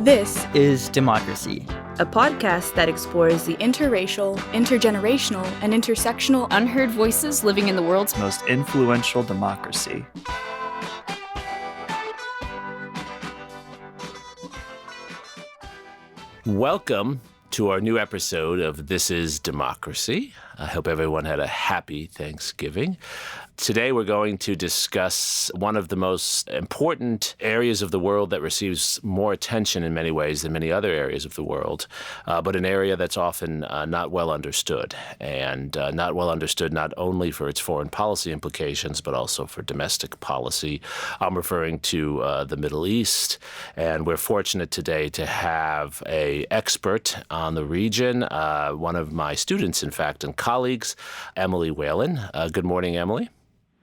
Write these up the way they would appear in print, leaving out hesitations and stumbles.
This is Democracy, a podcast that explores the interracial, intergenerational, and intersectional unheard voices living in the world's most influential democracy. Welcome to our new episode of This is Democracy. I hope everyone had a happy Thanksgiving. Today we're going to discuss one of the most important areas of the world that receives more attention in many ways than many other areas of the world, but an area that's often not well understood, and not well understood not only for its foreign policy implications, but also for domestic policy. I'm referring to the Middle East, and we're fortunate today to have an expert on the region, one of my students, in fact, and colleagues, Emily Whalen. Good morning, Emily.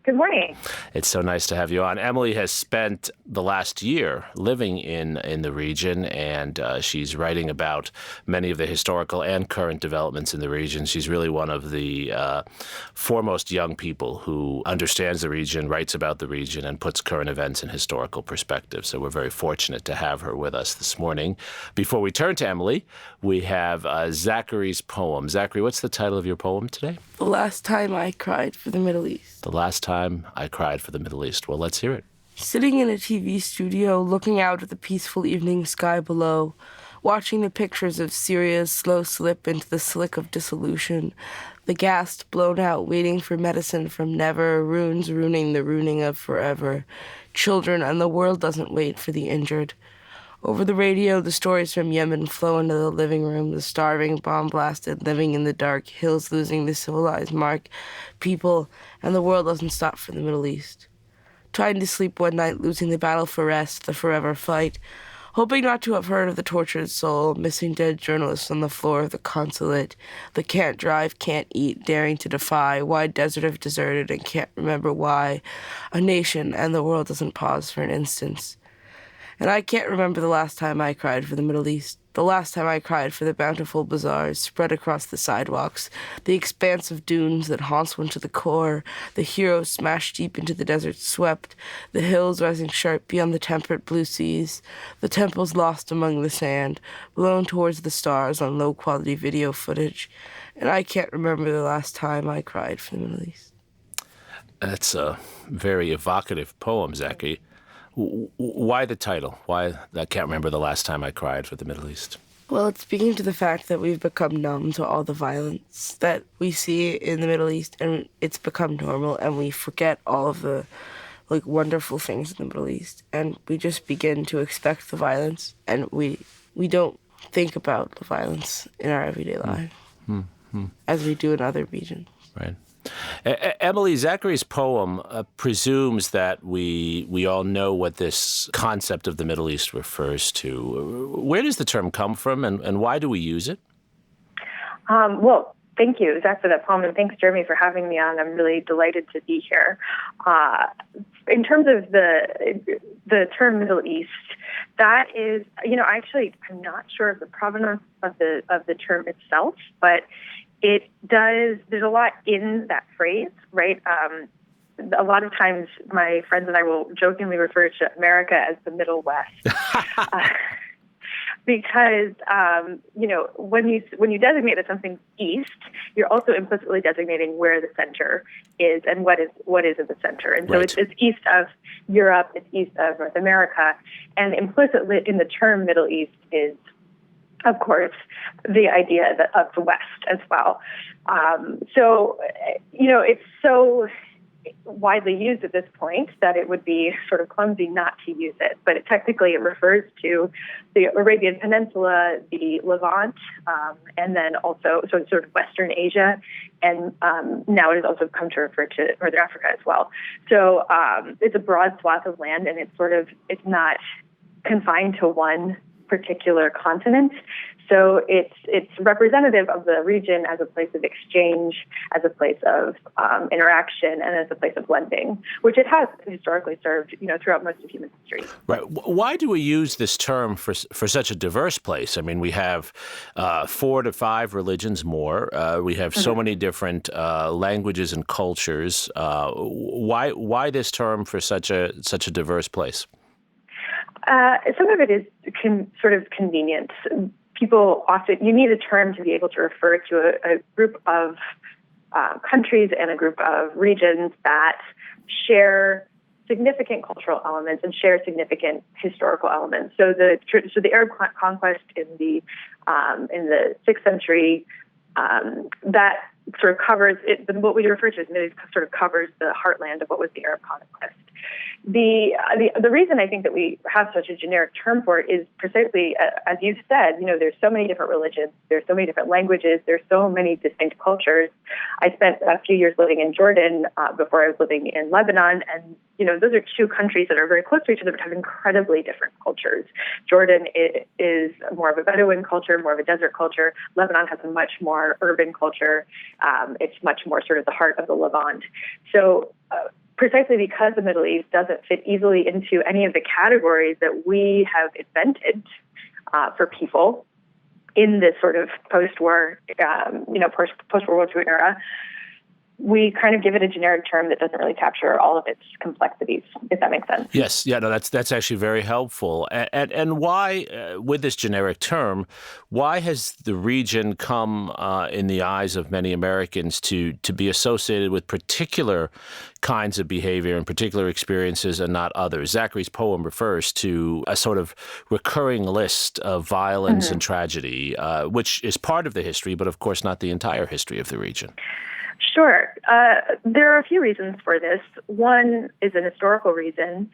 Good morning. It's so nice to have you on. Emily has spent the last year living in the region, and she's writing about many of the historical and current developments in the region. She's really one of the foremost young people who understands the region, writes about the region, and puts current events in historical perspective. So we're very fortunate to have her with us this morning. Before we turn to Emily, we have Zachary's poem. Zachary, what's the title of your poem today? The Last Time I Cried for the Middle East. The Last Time I Cried for the Middle East. Well, let's hear it. Sitting in a TV studio, looking out at the peaceful evening sky below, watching the pictures of Syria's slow slip into the slick of dissolution, the gas blown out, waiting for medicine from never, runes ruining the ruining of forever, children, and the world doesn't wait for the injured. Over the radio, the stories from Yemen flow into the living room, the starving, bomb-blasted, living in the dark, hills losing the civilized mark, people, and the world doesn't stop for the Middle East. Trying to sleep one night, losing the battle for rest, the forever fight, hoping not to have heard of the tortured soul, missing dead journalists on the floor of the consulate, the can't drive, can't eat, daring to defy, wide desert of deserted and can't remember why, a nation and the world doesn't pause for an instant. And I can't remember the last time I cried for the Middle East, the last time I cried for the bountiful bazaars spread across the sidewalks, the expanse of dunes that haunts one to the core, the heroes smashed deep into the desert swept, the hills rising sharp beyond the temperate blue seas, the temples lost among the sand, blown towards the stars on low-quality video footage. And I can't remember the last time I cried for the Middle East. That's a very evocative poem, Zachary. Why the title? Why I can't remember the last time I cried for the Middle East? Well, it's speaking to the fact that we've become numb to all the violence that we see in the Middle East, and it's become normal, and we forget all of the wonderful things in the Middle East, and we just begin to expect the violence, and we don't think about the violence in our everyday life as we do in other regions. Right. Emily, Zachary's poem presumes that we all know what this concept of the Middle East refers to. Where does the term come from, and why do we use it? Well, thank you, Zach, for that poem, and thanks, Jeremy, for having me on. I'm really delighted to be here. In terms of the term Middle East, that is, I'm not sure of the provenance of the term itself, but there's a lot in that phrase, right? A lot of times my friends and I will jokingly refer to America as the Middle West. Because, when you designate that something's east, you're also implicitly designating where the center is and what is at the center. And so Right. it's east of Europe, it's east of North America, and implicitly in the term Middle East is, of course, the idea of the West as well. It's so widely used at this point that it would be sort of clumsy not to use it. But technically it refers to the Arabian Peninsula, the Levant, and then also sort of Western Asia. And now it has also come to refer to Northern Africa as well. So it's a broad swath of land, and it's not confined to one particular continent. So it's representative of the region as a place of exchange, as a place of interaction, and as a place of blending, which it has historically served, throughout most of human history. Right. Why do we use this term for such a diverse place? I mean, we have 4 to 5 religions more. We have so many different languages and cultures. Why this term for such a diverse place? Some of it is sort of convenience. People often, you need a term to be able to refer to a group of countries and a group of regions that share significant cultural elements and share significant historical elements. So the Arab conquest in the 6th century, that sort of covers it. What we refer to as it sort of covers the heartland of what was the Arab conquest. The reason I think that we have such a generic term for it is precisely, as you said, there's so many different religions, there's so many different languages, there's so many distinct cultures. I spent a few years living in Jordan before I was living in Lebanon, and those are two countries that are very close to each other but have incredibly different cultures. Jordan is more of a Bedouin culture, more of a desert culture. Lebanon has a much more urban culture. It's much more sort of the heart of the Levant. So precisely because the Middle East doesn't fit easily into any of the categories that we have invented for people in this sort of post-war, post-World War II era, we kind of give it a generic term that doesn't really capture all of its complexities, if that makes sense. Yes, yeah, no, that's actually very helpful. And why, with this generic term, why has the region come in the eyes of many Americans to be associated with particular kinds of behavior and particular experiences and not others? Zachary's poem refers to a sort of recurring list of violence and tragedy, which is part of the history, but of course not the entire history of the region. Sure. There are a few reasons for this. One is an historical reason.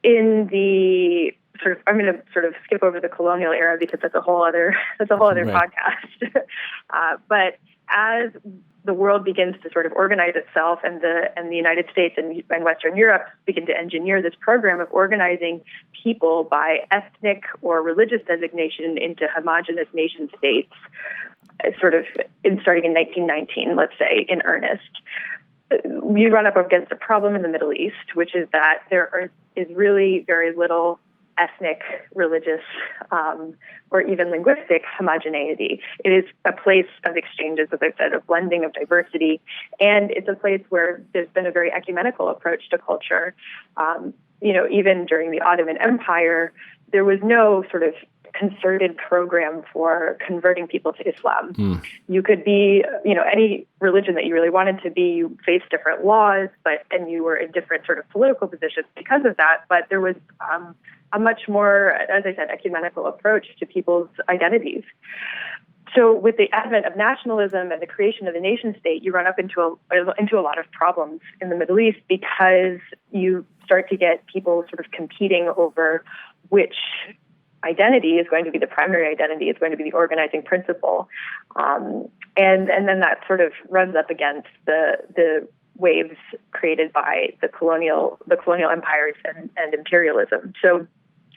In the I'm going to sort of skip over the colonial era because that's a whole other right. podcast. But as the world begins to sort of organize itself, and the United States and Western Europe begin to engineer this program of organizing people by ethnic or religious designation into homogenous nation states, starting in 1919, let's say, in earnest, you run up against a problem in the Middle East, which is that there is really very little ethnic, religious, or even linguistic homogeneity. It is a place of exchanges, as I said, of blending, of diversity, and it's a place where there's been a very ecumenical approach to culture. Even during the Ottoman Empire, there was no sort of concerted program for converting people to Islam. You could be, any religion that you really wanted to be. You faced different laws, and you were in different sort of political positions because of that. But there was a much more, as I said, ecumenical approach to people's identities. So with the advent of nationalism and the creation of the nation state, you run up into a lot of problems in the Middle East because you start to get people sort of competing over which identity is going to be the primary identity, is going to be the organizing principle. And then that sort of runs up against the waves created by the colonial empires and imperialism. So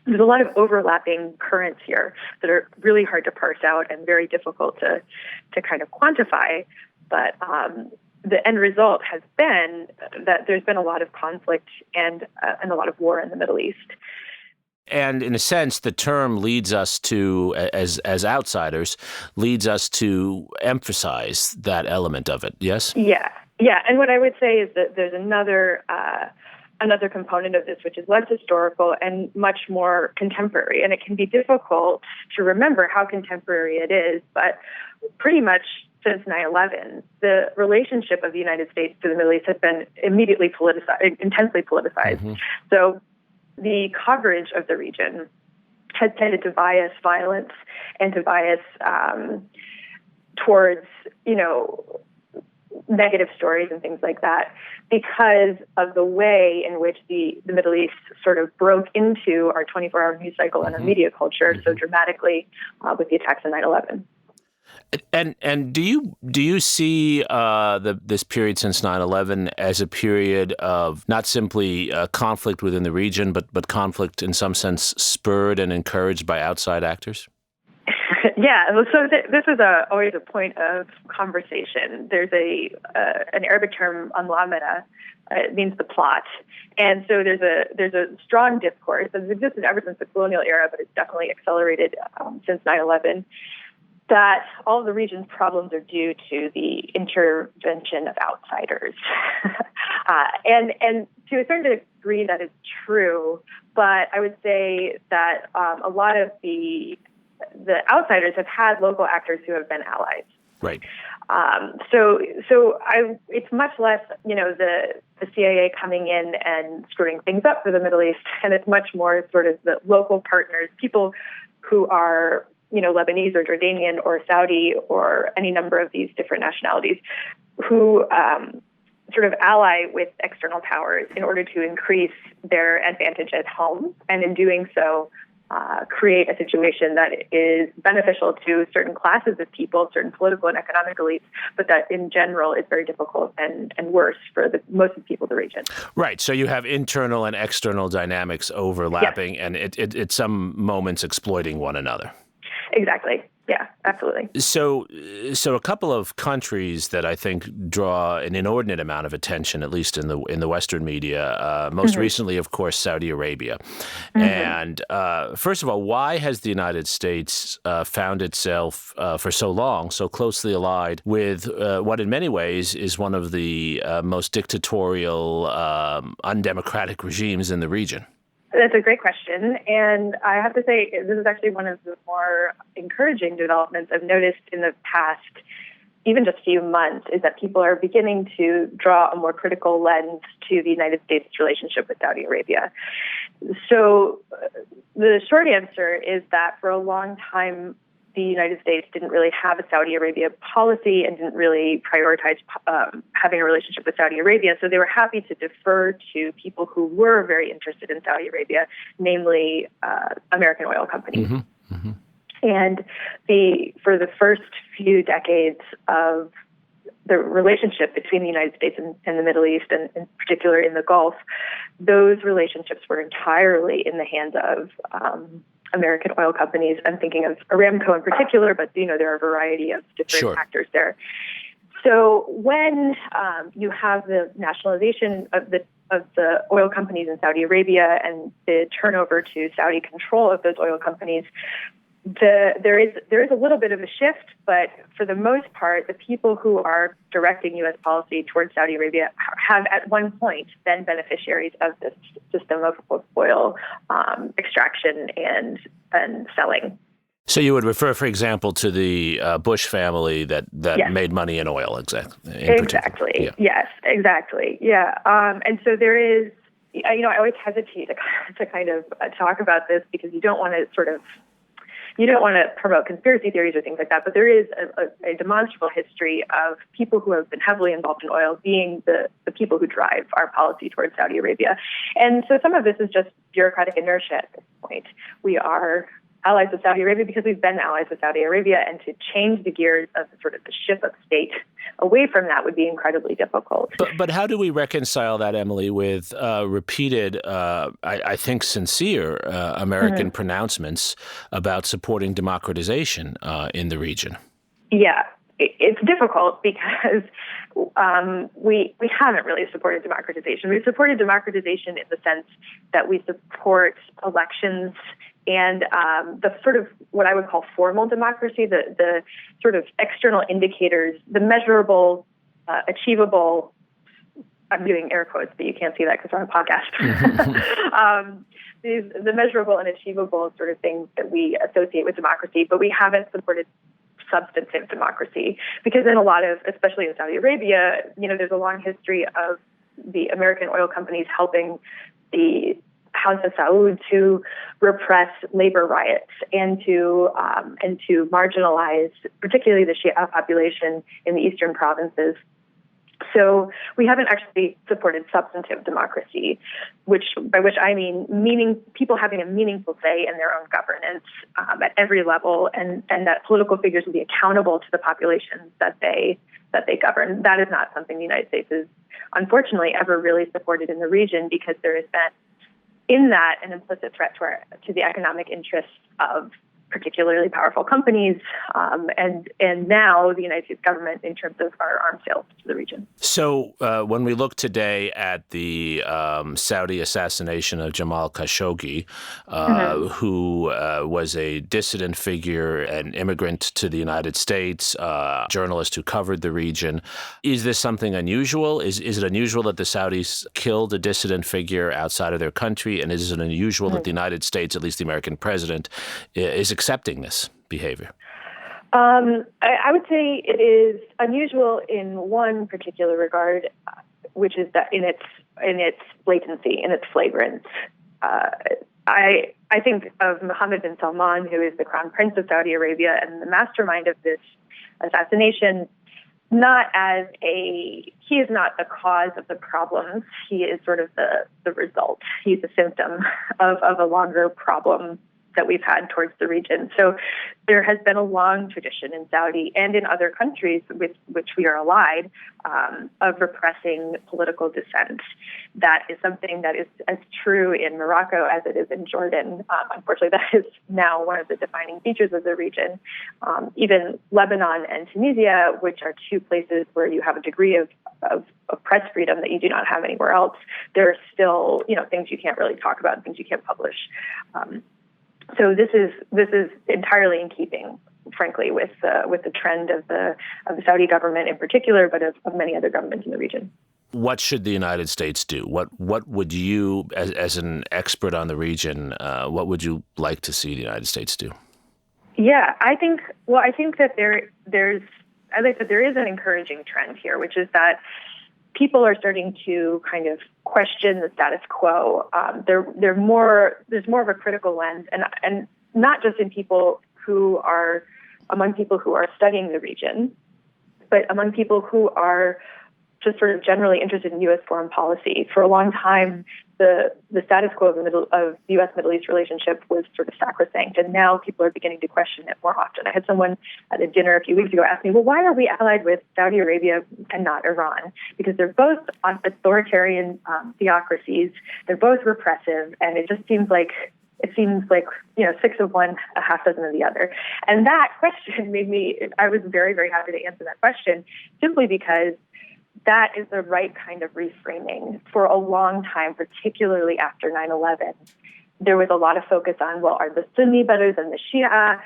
there's a lot of overlapping currents here that are really hard to parse out and very difficult to kind of quantify. But the end result has been that there's been a lot of conflict and a lot of war in the Middle East. And in a sense, the term leads us to, as outsiders, leads us to emphasize that element of it, yes? Yeah. And what I would say is that there's another component of this, which is less historical and much more contemporary. And it can be difficult to remember how contemporary it is, but pretty much since 9/11, the relationship of the United States to the Middle East has been immediately intensely politicized. Mm-hmm. So the coverage of the region has tended to bias violence and to bias towards, negative stories and things like that because of the way in which the Middle East sort of broke into our 24-hour news cycle and our media culture so dramatically with the attacks on 9/11. And do you see this period since 9/11 as a period of not simply conflict within the region, but conflict in some sense spurred and encouraged by outside actors? Yeah, so this is always a point of conversation. There's an Arabic term, anlamada. It means the plot, and so there's a strong discourse that's existed ever since the colonial era, but it's definitely accelerated since 9/11. That all of the region's problems are due to the intervention of outsiders. And to a certain degree, that is true. But I would say that a lot of the outsiders have had local actors who have been allies. Right. It's much less, the CIA coming in and screwing things up for the Middle East, and it's much more sort of the local partners, people who are, Lebanese or Jordanian or Saudi or any number of these different nationalities who sort of ally with external powers in order to increase their advantage at home, and in doing so, create a situation that is beneficial to certain classes of people, certain political and economic elites, but that in general is very difficult and worse for most of the people of the region. Right. So you have internal and external dynamics overlapping, and it at some moments exploiting one another. Exactly. Yeah, absolutely. So a couple of countries that I think draw an inordinate amount of attention, at least in the Western media, most recently, of course, Saudi Arabia. And first of all, why has the United States found itself for so long so closely allied with what in many ways is one of the most dictatorial, undemocratic regimes in the region? That's a great question. And I have to say, this is actually one of the more encouraging developments I've noticed in the past, even just few months, is that people are beginning to draw a more critical lens to the United States' relationship with Saudi Arabia. So the short answer is that for a long time, the United States didn't really have a Saudi Arabia policy and didn't really prioritize having a relationship with Saudi Arabia. So they were happy to defer to people who were very interested in Saudi Arabia, namely American oil companies. And for the first few decades of the relationship between the United States and the Middle East, and in particular in the Gulf, those relationships were entirely in the hands of American oil companies. I'm thinking of Aramco in particular, but there are a variety of different actors there. So when you have the nationalization of the oil companies in Saudi Arabia and the turnover to Saudi control of those oil companies, there is a little bit of a shift, but for the most part, the people who are directing U.S. policy towards Saudi Arabia have at one point been beneficiaries of this system of oil extraction and selling. So you would refer, for example, to the Bush family that made money in oil, exactly. Yeah. Yes, exactly. Yeah. And so there is, I always hesitate to kind of talk about this because you don't want to promote conspiracy theories or things like that, but there is a demonstrable history of people who have been heavily involved in oil being the people who drive our policy towards Saudi Arabia. And so some of this is just bureaucratic inertia at this point. We are allies with Saudi Arabia because we've been allies with Saudi Arabia, and to change the gears of sort of the ship of state away from that would be incredibly difficult. But how do we reconcile that, Emily, with repeated, I think sincere American pronouncements about supporting democratization in the region? Yeah, it's difficult because we haven't really supported democratization. We've supported democratization in the sense that we support elections and the sort of what I would call formal democracy, the sort of external indicators, the measurable, achievable, I'm doing air quotes, but you can't see that because we're on a podcast. The measurable and achievable sort of things that we associate with democracy, but we haven't supported substantive democracy because in a lot of, especially in Saudi Arabia, there's a long history of the American oil companies helping the House of Saud to repress labor riots and to marginalize, particularly the Shia population in the eastern provinces. So we haven't actually supported substantive democracy, by which I mean people having a meaningful say in their own governance at every level, and that political figures will be accountable to the populations that they govern. That is not something the United States has unfortunately ever really supported in the region, because there has been in that an implicit threat to the economic interests of particularly powerful companies, and now the United States government in terms of our arms sales to the region. So when we look today at the Saudi assassination of Jamal Khashoggi, who was a dissident figure, an immigrant to the United States, a journalist who covered the region, is this something unusual? Is it unusual that the Saudis killed a dissident figure outside of their country? And is it unusual that the United States, at least the American president, is accepting this behavior? I would say it is unusual in one particular regard, which is that in its blatancy, in its flagrance. I think of Mohammed bin Salman, who is the crown prince of Saudi Arabia and the mastermind of this assassination, not as he is not the cause of the problems. He is sort of the result. He's a symptom of a longer problem that we've had towards the region. So there has been a long tradition in Saudi and in other countries with which we are allied of repressing political dissent. That is something that is as true in Morocco as it is in Jordan. Unfortunately, that is now one of the defining features of the region. Even Lebanon and Tunisia, which are two places where you have a degree of press freedom that you do not have anywhere else, there are still things you can't really talk about, things you can't publish. So this is entirely in keeping, frankly, with the trend of the Saudi government in particular, but of many other governments in the region. What should the United States do? What would you, as an expert on the region, what would you like to see the United States do? Yeah, I think that there's, as I said, there is an encouraging trend here, which is that people are starting to kind of question the status quo. There's more of a critical lens, and not just in among people who are studying the region, but among people who are just sort of generally interested in U.S. foreign policy. For a long time, the status quo of the U.S.-Middle East relationship was sort of sacrosanct, and now people are beginning to question it more often. I had someone at a dinner a few weeks ago ask me, well, why are we allied with Saudi Arabia and not Iran? Because they're both authoritarian theocracies, they're both repressive, and it just seems like six of one, a half dozen of the other. And that question I was very, very happy to answer that question, simply because that is the right kind of reframing. For a long time, particularly after 9/11, there was a lot of focus on, well, are the Sunni better than the Shia?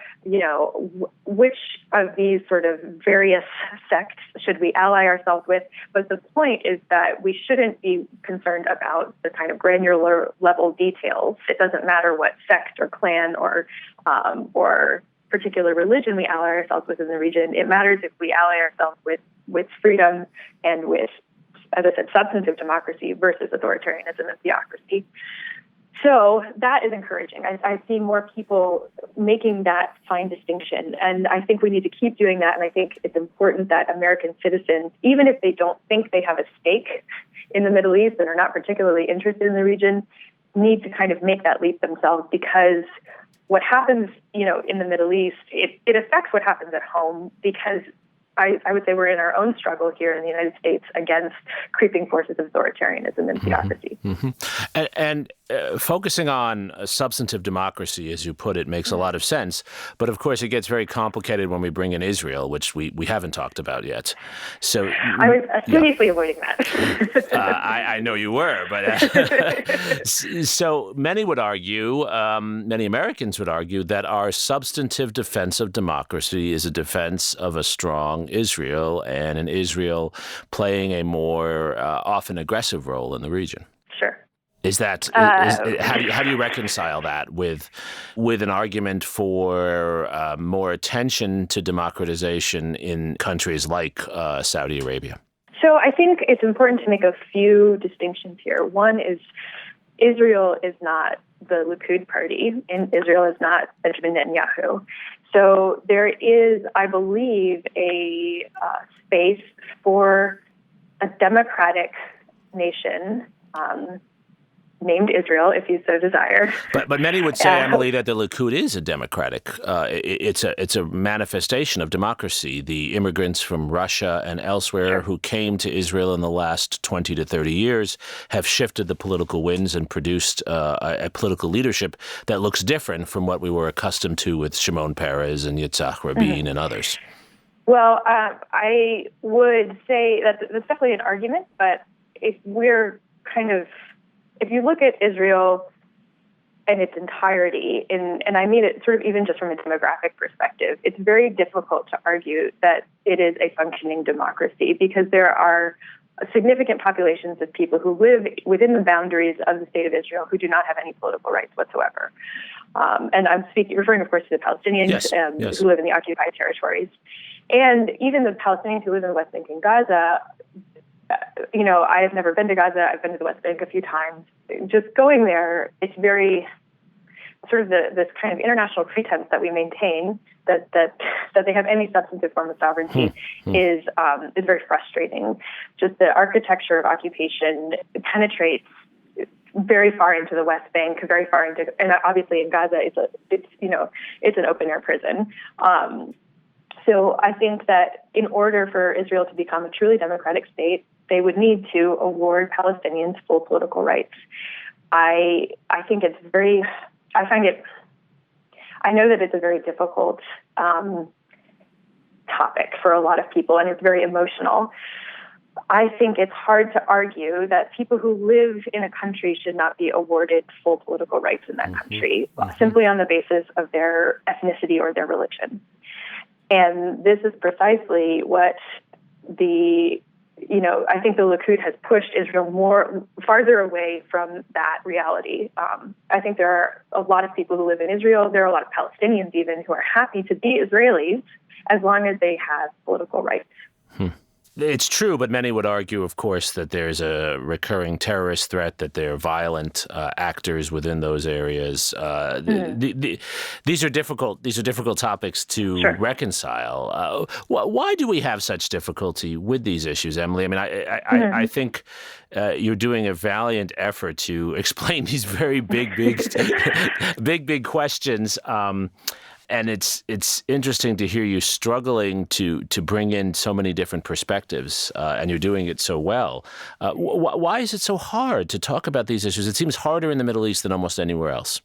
Which of these sort of various sects should we ally ourselves with? But the point is that we shouldn't be concerned about the kind of granular level details. It doesn't matter what sect or clan or particular religion we ally ourselves with in the region. It matters if we ally ourselves with freedom and with, as I said, substantive democracy versus authoritarianism and theocracy. So that is encouraging. I see more people making that fine distinction, and I think we need to keep doing that. And I think it's important that American citizens, even if they don't think they have a stake in the Middle East and are not particularly interested in the region, need to kind of make that leap themselves, because what happens, in the Middle East, it affects what happens at home, because I would say we're in our own struggle here in the United States against creeping forces of authoritarianism and theocracy. And focusing on substantive democracy, as you put it, makes a lot of sense. But of course, it gets very complicated when we bring in Israel, which we haven't talked about yet. So I was studiously avoiding that. I know you were, but so many would argue, many Americans would argue, that our substantive defense of democracy is a defense of a strong Israel, and an Israel playing a more often aggressive role in the region. Sure. Is that how do you reconcile that with an argument for more attention to democratization in countries like Saudi Arabia? So I think it's important to make a few distinctions here. One is Israel is not the Likud party, and Israel is not Benjamin Netanyahu. So there is, I believe, a space for a democratic nation named Israel, if you so desire. But many would say, Emily, that the Likud is a democratic. It's a manifestation of democracy. The immigrants from Russia and elsewhere who came to Israel in the last 20 to 30 years have shifted the political winds and produced a political leadership that looks different from what we were accustomed to with Shimon Peres and Yitzhak Rabin and others. Well, I would say that that's definitely an argument, but if you look at Israel in its entirety, and I mean it sort of even just from a demographic perspective, it's very difficult to argue that it is a functioning democracy because there are significant populations of people who live within the boundaries of the state of Israel who do not have any political rights whatsoever. And I'm referring, of course, to the Palestinians who live in the occupied territories. And even the Palestinians who live in the West Bank and Gaza, I have never been to Gaza. I've been to the West Bank a few times. Just going there, it's very sort of this kind of international pretense that we maintain that they have any substantive form of sovereignty is very frustrating. Just the architecture of occupation penetrates very far into the West Bank, very far into, and obviously in Gaza, it's an open air prison. So I think that in order for Israel to become a truly democratic state, they would need to award Palestinians full political rights. I know that it's a very difficult topic for a lot of people, and it's very emotional. I think it's hard to argue that people who live in a country should not be awarded full political rights in that country simply on the basis of their ethnicity or their religion. And this is precisely what I think the Likud has pushed Israel farther away from that reality. I think there are a lot of people who live in Israel. There are a lot of Palestinians even who are happy to be Israelis as long as they have political rights. It's true, but many would argue, of course, that there's a recurring terrorist threat, that there are violent actors within those areas. These are difficult topics to reconcile. Why do we have such difficulty with these issues, Emily? I mean, I think you're doing a valiant effort to explain these very big questions. And it's interesting to hear you struggling to bring in so many different perspectives, and you're doing it so well. Why is it so hard to talk about these issues? It seems harder in the Middle East than almost anywhere else.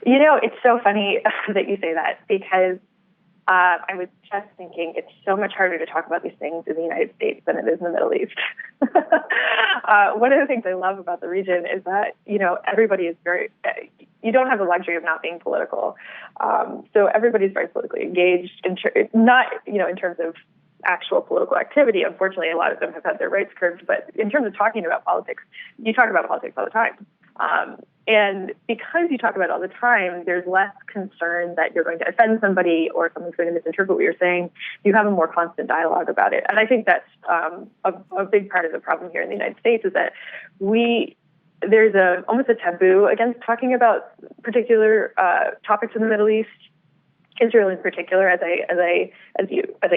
It's so funny that you say that because I was just thinking it's so much harder to talk about these things in the United States than it is in the Middle East. One of the things I love about the region is that, everybody is you don't have the luxury of not being political. So everybody's very politically engaged, not, in terms of actual political activity. Unfortunately, a lot of them have had their rights curbed, but in terms of talking about politics, you talk about politics all the time. And because you talk about it all the time, there's less concern that you're going to offend somebody or someone's going to misinterpret what you're saying. You have a more constant dialogue about it. And I think that's a big part of the problem here in the United States is that there's almost a taboo against talking about particular topics in the Middle East. Israel in particular, as I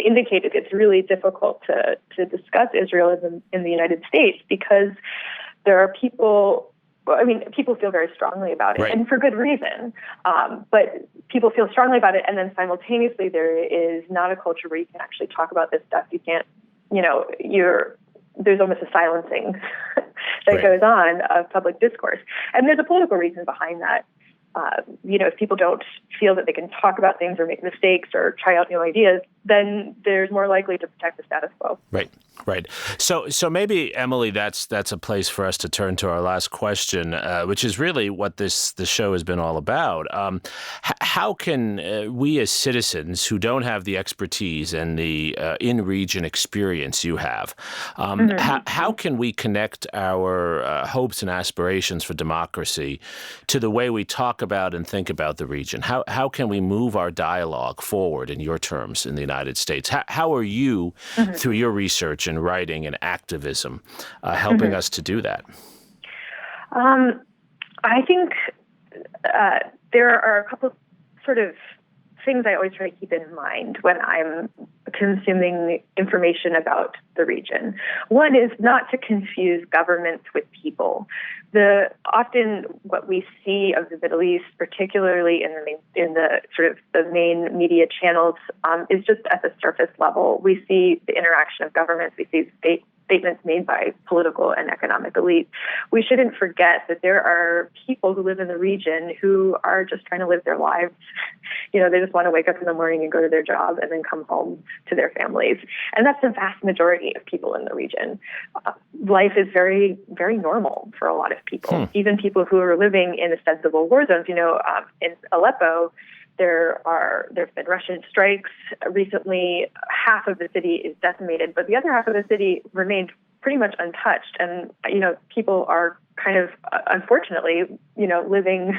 indicated, it's really difficult to discuss Israel in the United States because there are people. People feel very strongly about it, and for good reason. But people feel strongly about it, and then simultaneously there is not a culture where you can actually talk about this stuff. You can't, there's almost a silencing that goes on of public discourse. And there's a political reason behind that. If people don't feel that they can talk about things or make mistakes or try out new ideas, then there's more likely to protect the status quo. Right. So maybe, Emily, that's a place for us to turn to our last question, which is really what the show has been all about. How can we as citizens who don't have the expertise and the in-region experience you have, how can we connect our hopes and aspirations for democracy to the way we talk about and think about the region? How can we move our dialogue forward in your terms in the United States? How are you, through your research and writing and activism, helping us to do that? I think there are a couple of sort of things I always try to keep in mind when I'm consuming information about the region. One is not to confuse governments with people. Often what we see of the Middle East, particularly in the sort of the main media channels, is just at the surface level. We see the interaction of governments. We see statements made by political and economic elites. We shouldn't forget that there are people who live in the region who are just trying to live their lives. They just want to wake up in the morning and go to their job and then come home to their families. And that's the vast majority of people in the region. Life is very, very normal for a lot of people, even people who are living in ostensible war zones. In Aleppo, there've been Russian strikes recently. Half of the city is decimated, but the other half of the city remained pretty much untouched. And people are kind of, unfortunately, living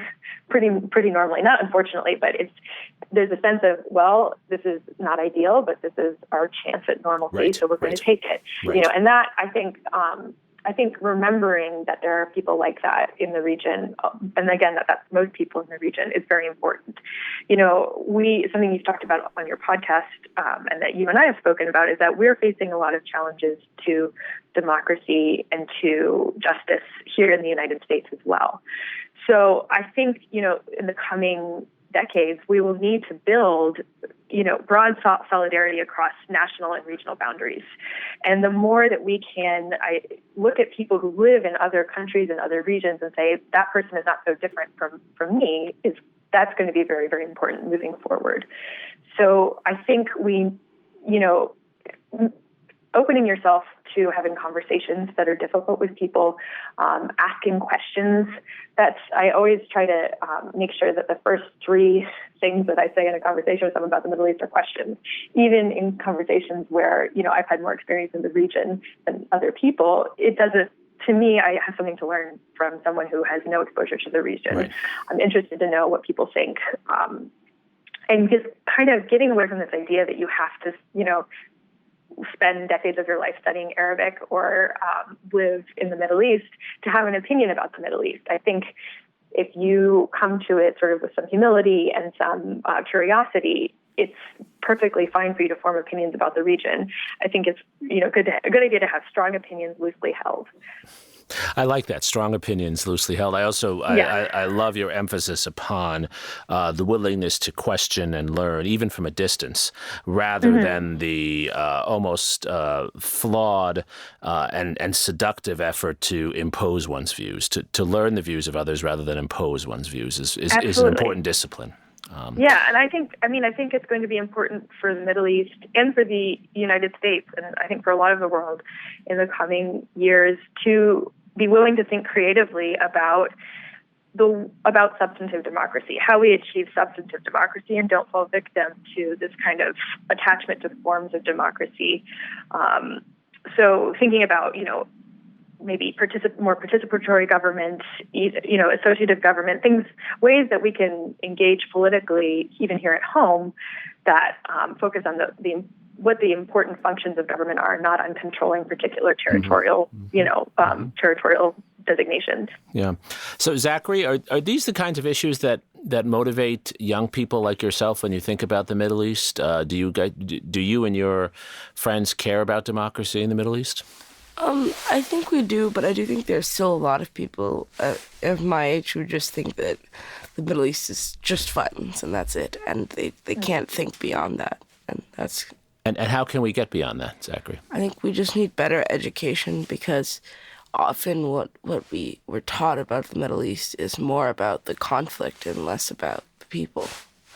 pretty normally. Not unfortunately, but there's a sense of, well, this is not ideal, but this is our chance at normalcy, so we're going to take it. Right. And that I think remembering that there are people like that in the region, and again, that's most people in the region, is very important. Something you've talked about on your podcast, and that you and I have spoken about, is that we're facing a lot of challenges to democracy and to justice here in the United States as well. So I think, in the coming decades, we will need to build, broad solidarity across national and regional boundaries. And the more that we can look at people who live in other countries and other regions and say, that person is not so different from me, that's going to be very, very important moving forward. So I think opening yourself to having conversations that are difficult with people, asking questions. I always try to make sure that the first three things that I say in a conversation with someone about the Middle East are questions. Even in conversations where, I've had more experience in the region than other people, to me, I have something to learn from someone who has no exposure to the region. Right. I'm interested to know what people think. And just kind of getting away from this idea that you have to, spend decades of your life studying Arabic or live in the Middle East to have an opinion about the Middle East. I think if you come to it sort of with some humility and some curiosity, it's perfectly fine for you to form opinions about the region. I think it's a good idea to have strong opinions loosely held. I like that, strong opinions loosely held. I also I love your emphasis upon the willingness to question and learn, even from a distance, rather than the almost flawed and seductive effort to impose one's views. To learn the views of others rather than impose one's views is an important discipline. And I think it's going to be important for the Middle East and for the United States, and I think for a lot of the world in the coming years, to be willing to think creatively about substantive democracy, how we achieve substantive democracy and don't fall victim to this kind of attachment to forms of democracy. So thinking about, maybe more participatory government, associative government, ways that we can engage politically, even here at home, that focus on what the important functions of government are, not on controlling particular territorial, territorial designations. Yeah. So, Zachary, are these the kinds of issues that motivate young people like yourself when you think about the Middle East? Do you and your friends care about democracy in the Middle East? I think we do, but I do think there's still a lot of people of my age who just think that the Middle East is just violence and that's it, and they can't think beyond that, and that's. And how can we get beyond that, Zachary? I think we just need better education, because often what we were taught about the Middle East is more about the conflict and less about the people.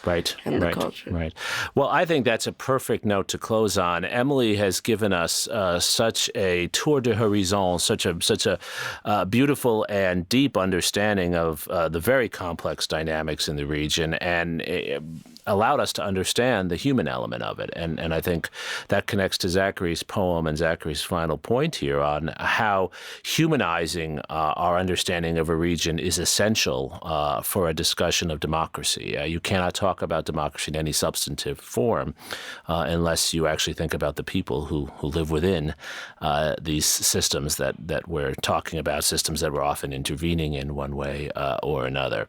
Right, and the culture. Right. Well, I think that's a perfect note to close on. Emily has given us such a tour de horizon, such a beautiful and deep understanding of the very complex dynamics in the region, and allowed us to understand the human element of it. And I think that connects to Zachary's poem and Zachary's final point here on how humanizing our understanding of a region is essential for a discussion of democracy. You cannot talk talk about democracy in any substantive form unless you actually think about the people who live within these systems that we're talking about, systems that we're often intervening in one way or another.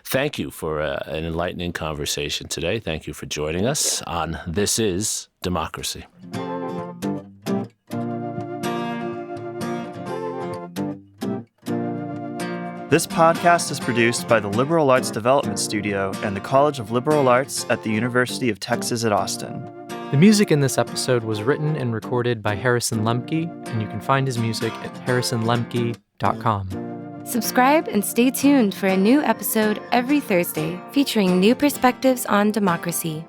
Thank you for an enlightening conversation today. Thank you for joining us on This is Democracy. This podcast is produced by the Liberal Arts Development Studio and the College of Liberal Arts at the University of Texas at Austin. The music in this episode was written and recorded by Harrison Lemke, and you can find his music at harrisonlemke.com. Subscribe and stay tuned for a new episode every Thursday featuring new perspectives on democracy.